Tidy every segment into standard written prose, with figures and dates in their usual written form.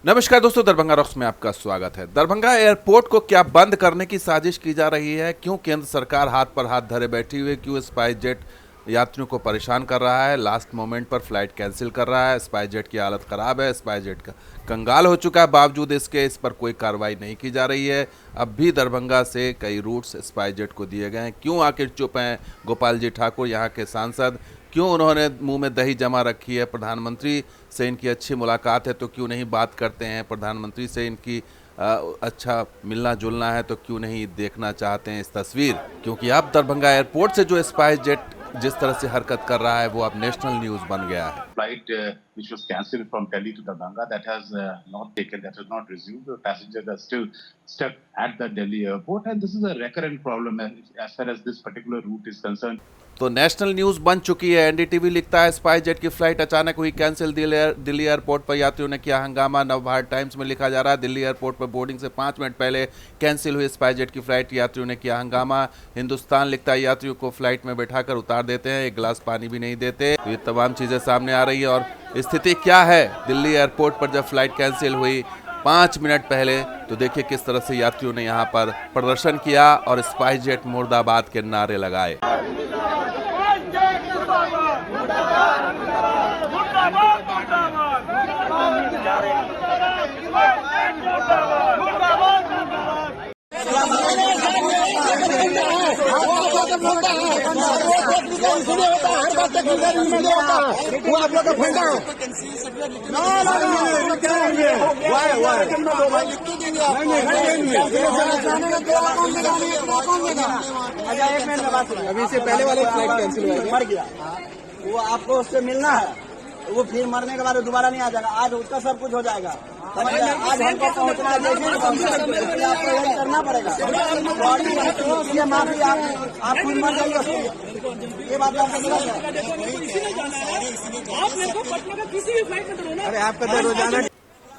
नमस्कार दोस्तों, दरभंगा रॉक्स में आपका स्वागत है। दरभंगा एयरपोर्ट को क्या बंद करने की साजिश की जा रही है? क्यों केंद्र सरकार हाथ पर हाथ धरे बैठी हुई? क्यों स्पाइस जेट यात्रियों को परेशान कर रहा है? लास्ट मोमेंट पर फ्लाइट कैंसिल कर रहा है। स्पाइस जेट की हालत ख़राब है, स्पाइस जेट का कंगाल हो चुका है। बावजूद इसके इस पर कोई कार्रवाई नहीं की जा रही है। अब भी दरभंगा से कई रूट्स स्पाइस जेट को दिए गए हैं। क्यों आखिर चुप हैं गोपाल जी ठाकुर, यहाँ के सांसद? क्यों उन्होंने मुंह में दही जमा रखी है? प्रधानमंत्री से इनकी अच्छी मुलाकात है तो क्यों नहीं बात करते हैं? प्रधानमंत्री से इनकी अच्छा मिलना जुलना है तो क्यों नहीं देखना चाहते हैं इस तस्वीर? क्योंकि अब दरभंगा एयरपोर्ट से जो स्पाइस जेट जिस तरह से हरकत कर रहा है वो अब नेशनल न्यूज़ बन गया है। Flight which was cancelled from Delhi to Darbhanga that has not resumed. The passengers are still stuck at the Delhi airport, and this is a recurrent problem as far as this particular route is concerned. तो national news बन चुकी है। NDTV लिखता है spice jet की flight अचानक हुई cancel, Delhi airport पर यात्रियों ने किया हंगामा। नवभारत टाइम्स में लिखा जा रहा है दिल्ली एयरपोर्ट पर बोर्डिंग से 5 मिनट पहले कैंसिल हुई स्पाइस जेट की फ्लाइट, यात्रियों ने किया हंगामा। हिंदुस्तान लिखता है यात्रियों को फ्लाइट में बैठाकर उतार देते हैं, एक गिलास पानी भी नहीं देते। तो ये तमाम चीज़ें सामने आ रही है। और स्थिति क्या है दिल्ली एयरपोर्ट पर जब फ्लाइट कैंसिल हुई 5 मिनट पहले, तो देखिए किस तरह से यात्रियों ने यहाँ पर प्रदर्शन किया और स्पाइस जेट मुर्दाबाद के नारे लगाए। अभी से पहले वाले फ्लाइट कैंसिल हुआ मर गया, वो आपको उससे मिलना है, वो फिर मरने के बाद दोबारा नहीं आ जाएगा। आज उसका सब कुछ हो जाएगा। आज हमको पहुंचना है, आपको यही करना पड़ेगा। ये माफी आप खुद मर जाइए, ये बात आपको अरे आपका रोजाना।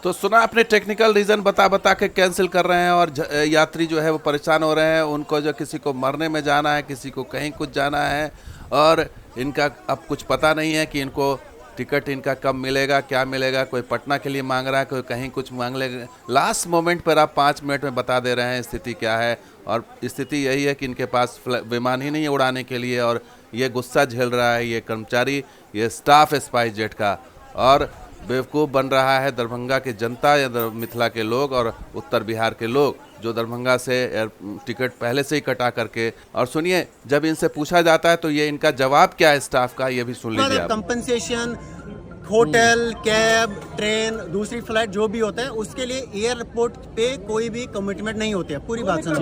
तो सुना आपने, टेक्निकल रीज़न बता के कैंसिल कर रहे हैं और यात्री जो है वो परेशान हो रहे हैं। उनको जो किसी को मरने में जाना है, किसी को कहीं कुछ जाना है, और इनका अब कुछ पता नहीं है कि इनको टिकट इनका कब मिलेगा, क्या मिलेगा। कोई पटना के लिए मांग रहा है, कोई कहीं कुछ मांग लेगा। लास्ट मोमेंट पर आप 5 मिनट में बता दे रहे हैं स्थिति क्या है। और स्थिति यही है कि इनके पास विमान ही नहीं है उड़ाने के लिए, और ये गुस्सा झेल रहा है ये कर्मचारी, ये स्टाफ स्पाइस जेट का। और बेवकूफ़ बन रहा है दरभंगा की जनता या मिथिला के लोग और उत्तर बिहार के लोग, जो दरभंगा से टिकट पहले से ही कटा करके। और सुनिए, जब इनसे पूछा जाता है तो ये इनका जवाब क्या है स्टाफ का, ये भी सुन लीजिए आप। कंपनसेशन, होटल, कैब, ट्रेन, दूसरी फ्लाइट जो भी होता है उसके लिए एयरपोर्ट पे कोई भी कमिटमेंट नहीं होती है। पूरी बात सुनो।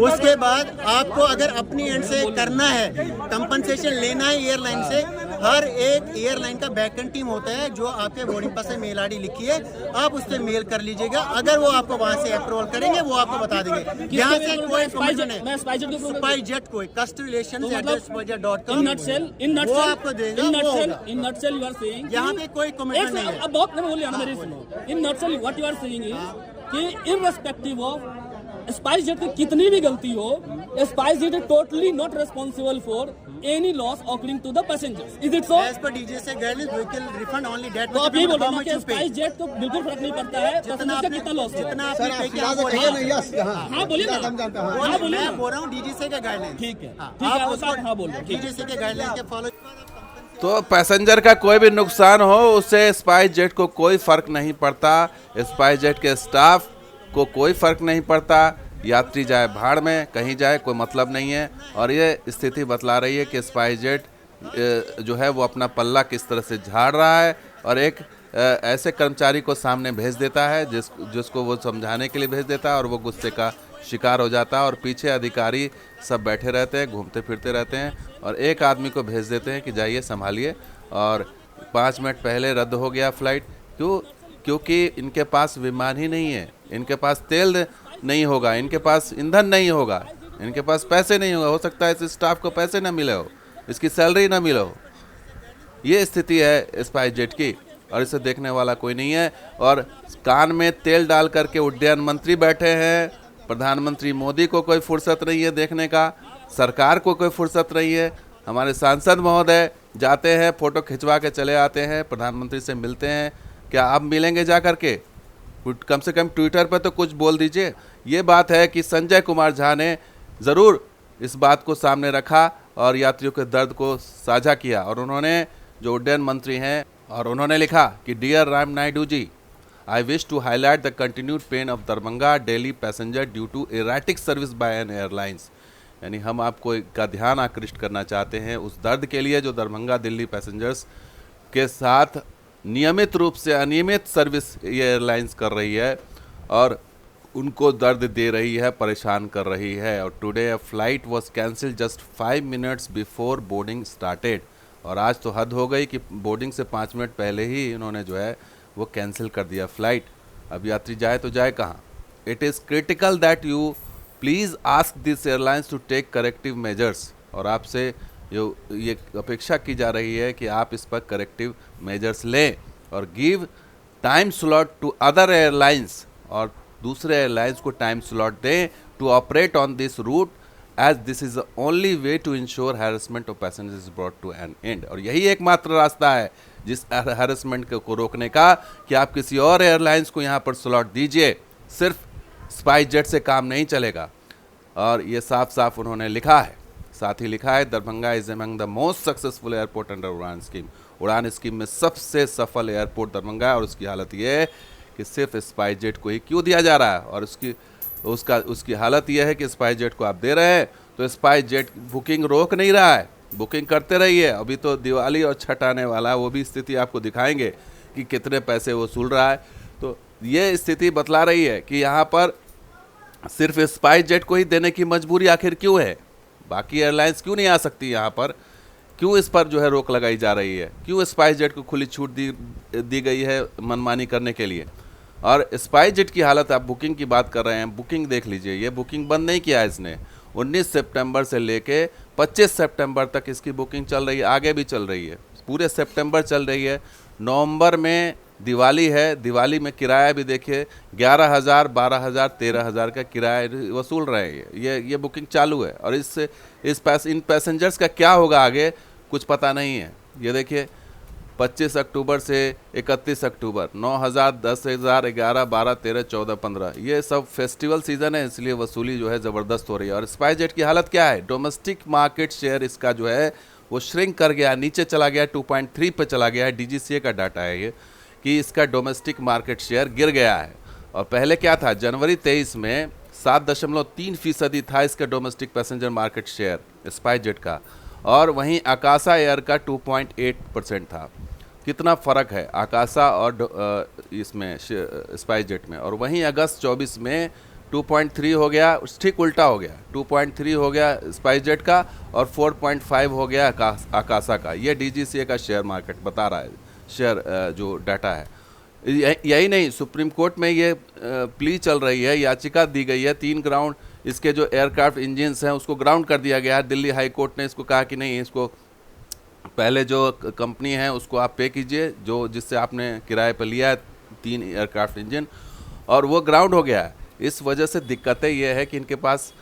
उसके बाद आपको अगर अपनी एंड से करना है, कंपनसेशन लेना है एयरलाइन से, हर एक एयरलाइन का बैकएंड टीम होता है जो आपके बोर्डिंग पास से मेल आईडी लिखी है, आप उससे मेल कर लीजिएगा। अगर वो आपको वहां से अप्रूवल करेंगे वो आपको बता देंगे। यहाँ से कोई कमिटमेंट है स्पाइस जेट कोई customerrelations@spicejet.com वो आपको देंगे। यहाँ पे कोई कमिटमेंट नहीं है। अब बहुत मैंने बोलिए मेरी सुनो। In nutshell what you are saying is कि इररिस्पेक्टिव ऑफ स्पाइस जेट की कितनी भी गलती हो, SpiceJet is totally not responsible for any loss occurring to the passengers. Is it so? As per DG से guidelines we will refund only that. तो आप ये बोल रहे हैं कि स्पाइस जेट को बिल्कुल फर्क नहीं पड़ता है जितना आपका कितना लॉस, जितना आपने पे किया वो हाँ बोलिए ना, हाँ बोलिए ना। मैं बोल रहा हूँ डीजीसी के गाइडलाइन। ठीक है, ठीक है, उसको हाँ बोलो। डीजीसी के गाइडलाइन के फॉलो। तो पैसेंजर का कोई भी नुकसान हो उससे स्पाइस जेट को कोई फ़र्क नहीं पड़ता, स्पाइस जेट के स्टाफ को कोई फ़र्क नहीं पड़ता। यात्री जाए भाड़ में, कहीं जाए, कोई मतलब नहीं है। और ये स्थिति बतला रही है कि स्पाइस जेट जो है वो अपना पल्ला किस तरह से झाड़ रहा है और एक ऐसे कर्मचारी को सामने भेज देता है जिसको वो समझाने के लिए भेज देता है और वो गुस्से का शिकार हो जाता है। और पीछे अधिकारी सब बैठे रहते हैं, घूमते फिरते रहते हैं, और एक आदमी को भेज देते हैं कि जाइए संभालिए। और 5 मिनट पहले रद्द हो गया फ्लाइट। क्योंकि इनके पास विमान ही नहीं है, इनके पास तेल नहीं होगा, इनके पास ईंधन नहीं होगा, इनके पास पैसे नहीं होगा। हो सकता है इस स्टाफ को पैसे ना मिले हो, इसकी सैलरी ना मिले हो। ये स्थिति है स्पाइस जेट की, और इसे देखने वाला कोई नहीं है। और कान में तेल डाल करके उड्डयन मंत्री बैठे हैं। प्रधानमंत्री मोदी को कोई फुर्सत नहीं है देखने का, सरकार को कोई फुर्सत नहीं है। हमारे सांसद महोदय जाते हैं, फ़ोटो खिंचवा के चले आते हैं, प्रधानमंत्री से मिलते हैं। क्या अब मिलेंगे जा करके? कम से कम ट्विटर पर तो कुछ बोल दीजिए। ये बात है कि संजय कुमार झा ने ज़रूर इस बात को सामने रखा और यात्रियों के दर्द को साझा किया, और उन्होंने जो उड्डयन मंत्री हैं और उन्होंने लिखा कि dear Ram Naidu ji, I wish to highlight the continued pain of Darbhanga Delhi passenger due to erratic service by an airlines. यानी हम आपको का ध्यान आकृष्ट करना चाहते हैं उस दर्द के लिए जो दरभंगा दिल्ली पैसेंजर्स के साथ नियमित रूप से अनियमित सर्विस ये एयरलाइंस कर रही है और उनको दर्द दे रही है, परेशान कर रही है। और today a flight was cancelled just 5 minutes before boarding started. और आज तो हद हो गई कि बोर्डिंग से 5 मिनट पहले ही इन्होंने जो है वो कैंसिल कर दिया फ्लाइट। अब यात्री जाए तो जाए कहाँ। It is critical that you please ask this airlines to take corrective measures. और आपसे ये अपेक्षा की जा रही है कि आप इस पर करेक्टिव मेजर्स लें और give time slot to other airlines, और दूसरे एयरलाइंस को टाइम स्लॉट दें to operate on this route, as this is the only way to ensure harassment of passengers is brought to an end. और यही एकमात्र रास्ता है जिस हैरेसमेंट को रोकने का, कि आप किसी और एयरलाइंस को यहाँ पर स्लॉट दीजिए। सिर्फ स्पाइस जेट से काम नहीं चलेगा, और ये साफ साफ उन्होंने लिखा है। साथ ही लिखा है Darbhanga is among the most successful airport under उड़ान स्कीम। उड़ान स्कीम में सबसे सफल एयरपोर्ट दरभंगा है, और उसकी हालत ये है कि सिर्फ स्पाइस जेट को ही क्यों दिया जा रहा है। और उसकी हालत यह है कि स्पाइस जेट को आप दे रहे हैं तो स्पाइस जेट बुकिंग रोक नहीं रहा है, बुकिंग करते रहिए। अभी तो दिवाली और छठ आने वाला है, वो भी स्थिति आपको दिखाएंगे कि कितने पैसे वसूल रहा है। तो ये स्थिति बतला रही है कि यहाँ पर सिर्फ स्पाइस जेट को ही देने की मजबूरी आखिर क्यों है। बाकी एयरलाइंस क्यों नहीं आ सकती यहाँ पर, क्यों इस पर जो है रोक लगाई जा रही है, क्यों स्पाइस जेट को खुली छूट दी गई है मनमानी करने के लिए। और स्पाइस जेट की हालत, आप बुकिंग की बात कर रहे हैं, बुकिंग देख लीजिए, ये बुकिंग बंद नहीं किया है इसने। 19 सितंबर से लेके 25 सितंबर तक इसकी बुकिंग चल रही है, आगे भी चल रही है, पूरे सितंबर चल रही है। नवंबर में दिवाली है, दिवाली में किराया भी देखिए 11,000, 12,000, 13,000 का किराया वसूल रहे हैं। ये बुकिंग चालू है, और इन पैसेंजर्स का क्या होगा आगे कुछ पता नहीं है। ये देखिए 25 अक्टूबर से 31 अक्टूबर 9,000, 10,000, 11, 12, 13, 14, 15, ये सब फेस्टिवल सीजन है, इसलिए वसूली जो है ज़बरदस्त हो रही है। और स्पाइस जेट की हालत क्या है, डोमेस्टिक मार्केट शेयर इसका जो है वो श्रिंक कर गया, नीचे चला गया, 2.3 पे चला गया है। DGCA का डाटा है ये कि इसका डोमेस्टिक मार्केट शेयर गिर गया है। और पहले क्या था, जनवरी 23 में 7.3% था इसका domestic passenger market share spice jet का, और वहीं आकाशा एयर का 2.8% था। कितना फ़र्क है आकाशा और इसमें स्पाइस जेट में। और वहीं अगस्त 24 में 2.3 हो गया, ठीक उल्टा हो गया, 2.3 हो गया स्पाइस जेट का और 4.5 हो गया आकाशा का। ये DGCA का शेयर मार्केट बता रहा है, शेयर जो डाटा है। यही नहीं, सुप्रीम कोर्ट में ये प्ली चल रही है, याचिका दी गई है, 3 ग्राउंड इसके जो एयरक्राफ्ट इंजन्स हैं उसको ग्राउंड कर दिया गया है। दिल्ली हाई कोर्ट ने इसको कहा कि नहीं, इसको पहले जो कंपनी है उसको आप पे कीजिए, जो जिससे आपने किराए पर लिया है 3 एयरक्राफ्ट इंजन, और वो ग्राउंड हो गया है। इस वजह से दिक्कतें ये है कि इनके पास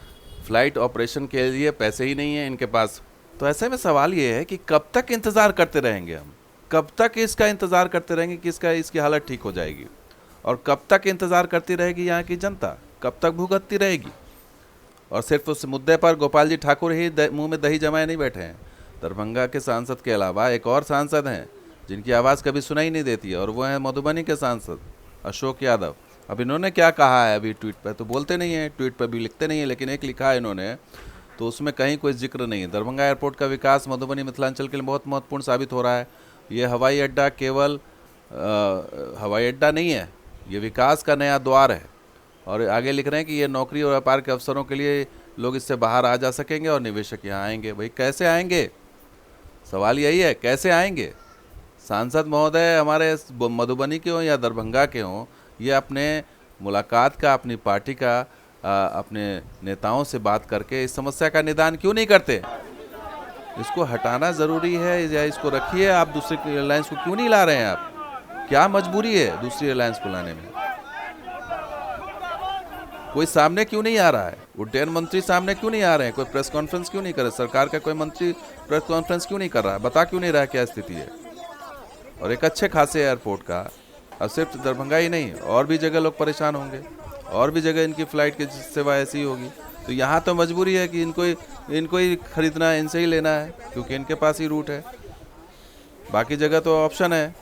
फ़्लाइट ऑपरेशन के लिए पैसे ही नहीं है इनके पास। तो ऐसे में सवाल ये है कि कब तक इंतज़ार करते रहेंगे हम, कब तक इसका इंतज़ार करते रहेंगे कि इसकी हालत ठीक हो जाएगी, और कब तक इंतज़ार करती रहेगी यहाँ की जनता, कब तक भुगतती रहेगी। और सिर्फ उस मुद्दे पर गोपाल जी ठाकुर ही मुंह में दही जमाए नहीं बैठे हैं। दरभंगा के सांसद के अलावा एक और सांसद हैं जिनकी आवाज़ कभी सुनाई नहीं देती है, और वो हैं मधुबनी के सांसद अशोक यादव। अब इन्होंने क्या कहा है, अभी ट्वीट पर तो बोलते नहीं हैं, ट्वीट पर भी लिखते नहीं हैं, लेकिन एक लिखा है इन्होंने, तो उसमें कहीं कोई जिक्र नहीं है। दरभंगा एयरपोर्ट का विकास मधुबनी मिथिलांचल के लिए बहुत महत्वपूर्ण साबित हो रहा है। ये हवाई अड्डा केवल हवाई अड्डा नहीं है, ये विकास का नया द्वार है। और आगे लिख रहे हैं कि ये नौकरी और व्यापार के अवसरों के लिए लोग इससे बाहर आ जा सकेंगे और निवेशक यहाँ आएंगे। भाई कैसे आएंगे, सवाल यही है, कैसे आएंगे। सांसद महोदय हमारे मधुबनी के हों या दरभंगा के हों, ये अपने मुलाकात का, अपनी पार्टी का, अपने नेताओं से बात करके इस समस्या का निदान क्यों नहीं करते। इसको हटाना ज़रूरी है, या इसको रखिए। आप दूसरी एयरलाइंस को क्यों नहीं ला रहे हैं, आप क्या मजबूरी है दूसरी एयरलाइंस को लाने में। कोई सामने क्यों नहीं आ रहा है, उड्डयन मंत्री सामने क्यों नहीं आ रहे हैं, कोई प्रेस कॉन्फ्रेंस क्यों नहीं कर रहे, सरकार का कोई मंत्री प्रेस कॉन्फ्रेंस क्यों नहीं कर रहा है, बता क्यों नहीं रहा क्या स्थिति है। और एक अच्छे खासे एयरपोर्ट का अब सिर्फ दरभंगा ही नहीं, और भी जगह लोग परेशान होंगे, और भी जगह इनकी फ़्लाइट की सेवा ऐसी होगी। तो यहाँ तो मजबूरी है कि इनको ही खरीदना है, इनसे ही लेना है, क्योंकि इनके पास ही रूट है। बाकी जगह तो ऑप्शन है,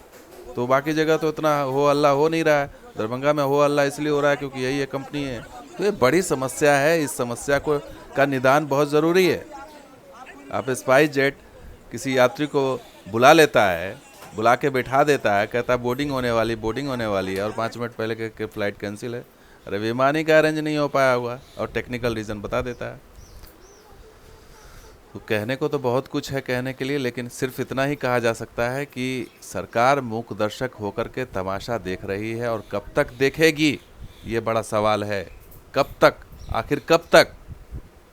तो बाकी जगह तो इतना हो हल्ला हो नहीं रहा है। दरभंगा में हो हल्ला इसलिए हो रहा है क्योंकि यही एक कंपनी है। तो ये बड़ी समस्या है, इस समस्या का निदान बहुत ज़रूरी है। आप स्पाइस जेट किसी यात्री को बुला लेता है, बुला के बैठा देता है, कहता है बोर्डिंग होने वाली है, और 5 मिनट पहले के फ़्लाइट कैंसिल है। अरे विमान ही का अरेंज नहीं हो पाया हुआ, और टेक्निकल रीज़न बता देता है। तो कहने को तो बहुत कुछ है कहने के लिए, लेकिन सिर्फ इतना ही कहा जा सकता है कि सरकार मूक दर्शक होकर के तमाशा देख रही है, और कब तक देखेगी ये बड़ा सवाल है। कब तक, आखिर कब तक,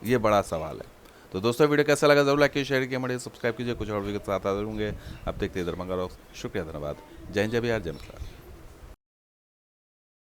ये बड़ा सवाल है। तो दोस्तों वीडियो कैसा लगा जरूर लाइक कीजिए, शेयर कीजिए, हमारे सब्सक्राइब कीजिए। कुछ और वीडियो के साथ आ जाऊँगे। आप देखते हैं दरभंगा रॉक्स। शुक्रिया, धन्यवाद। जय हिंद, जय बिहार, जय मिथिला।